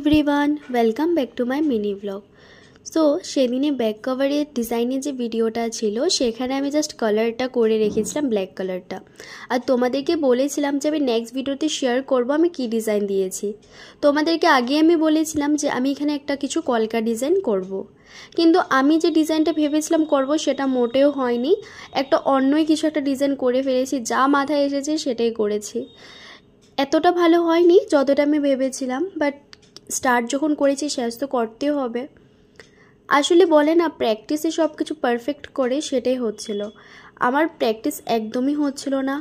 Everyone welcome back to my mini blog. So সেদিনে back কভারের ডিজাইনের যে ভিডিওটা ছিল সেখানে আমি জাস্ট কালারটা করে রেখেছিলাম ব্ল্যাক কালারটা, আর তোমাদেরকে বলেছিলাম যে আমি নেক্সট ভিডিওতে শেয়ার করব আমি কি ডিজাইন দিয়েছি। তোমাদেরকে আগে আমি বলেছিলাম যে আমি এখানে একটা কিছু কলকা ডিজাইন করব, কিন্তু আমি যে ডিজাইনটা ভেবেছিলাম করব সেটা মোটেও হয়নি। একটা অন্যই কিছু একটা ডিজাইন করে ফেলেছি, যা মাথায় এসেছে সেটাই করেছি। এতটা ভালো হয়নি যতটা আমি ভেবেছিলাম, বাট স্টার্ট যখন করেছি শেষ তো করতেই হবে। আসলে বলে না প্র্যাকটিসে সব কিছু পারফেক্ট করে, সেটাই হচ্ছিল। আমার প্র্যাকটিস একদমই হচ্ছিল না,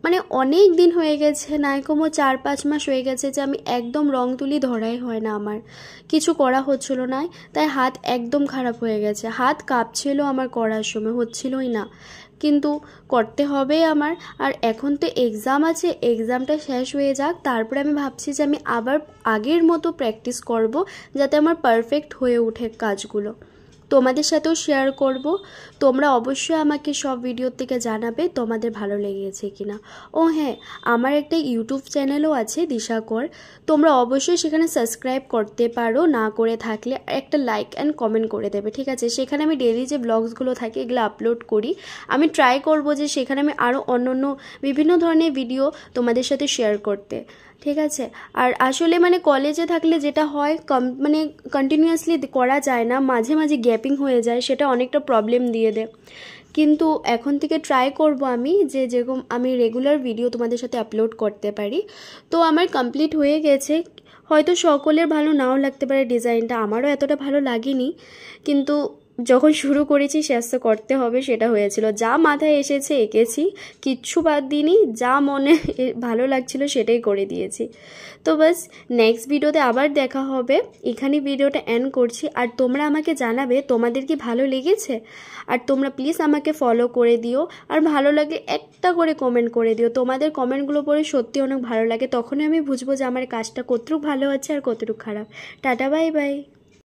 মানে অনেক দিন হয়ে গেছে, নাই কমও 4-5 মাস হয়ে গেছে যে আমি একদম রং তুলি ধরাই হয় না, আমার কিছু করা হচ্ছিল না। তাই হাত একদম খারাপ হয়ে গেছে, হাত কাঁপছিল আমার, করার সময় হচ্ছিলই না, কিন্তু করতে হবে আমার। আর এখন তো এক্সাম আছে, এক্সামটা শেষ হয়ে যাক, তারপরে আমি ভাবছি যে আমি আবার আগের মতো প্র্যাকটিস করব যাতে আমার পারফেক্ট হয়ে ওঠে কাজগুলো। তোমাদের সাথেও শেয়ার করব। তোমরা অবশ্যই আমাকে সব ভিডিও থেকে জানাবে তোমাদের ভালো লেগেছে কিনা। ও হ্যাঁ, আমার একটা ইউটিউব চ্যানেলও আছে দিশা কর, তোমরা অবশ্যই সেখানে সাবস্ক্রাইব করতে পারো, না করে থাকলে একটা লাইক অ্যান্ড কমেন্ট করে দেবে, ঠিক আছে। সেখানে আমি ডেইলি যে ব্লগসগুলো থাকে এগুলো আপলোড করি। আমি ট্রাই করব যে সেখানে আমি আরও অন্য বিভিন্ন ধরনের ভিডিও তোমাদের সাথে শেয়ার করতে, ঠিক আছে। আর আসলে মানে কলেজে থাকলে যেটা হয় মানে কন্টিনিউয়াসলি করা যায় না, মাঝে মাঝে গ্যাপিং হয়ে যায়, সেটা অনেকটা প্রবলেম দিয়ে দেয়। কিন্তু এখন থেকে ট্রাই করব আমি যে যেরকম আমি রেগুলার ভিডিও তোমাদের সাথে আপলোড করতে পারি। তো আমার কমপ্লিট হয়ে গেছে, হয়তো সকলের ভালো নাও লাগতে পারে ডিজাইনটা, আমারও এতটা ভালো লাগেনি, কিন্তু যখন শুরু করেছি শেষ তো করতে হবে, সেটা হয়েছিল। যা মাথায় এসেছে এঁকেছি, কিচ্ছু বাদ দিইনি, যা মনে ভালো লাগছিল সেটাই করে দিয়েছি। তো বাস, নেক্সট ভিডিওতে আবার দেখা হবে। এখানে ভিডিওটা এন্ড করছি, আর তোমরা আমাকে জানাবে তোমাদের কি ভালো লেগেছে, আর তোমরা প্লিজ আমাকে ফলো করে দিও, আর ভালো লাগে একটা করে কমেন্ট করে দিও। তোমাদের কমেন্টগুলো পড়ে সত্যি অনেক ভালো লাগে, তখনই আমি বুঝবো যে আমার কাজটা কতটুকু ভালো হচ্ছে আর কতটুকু খারাপ। Tata, bye bye.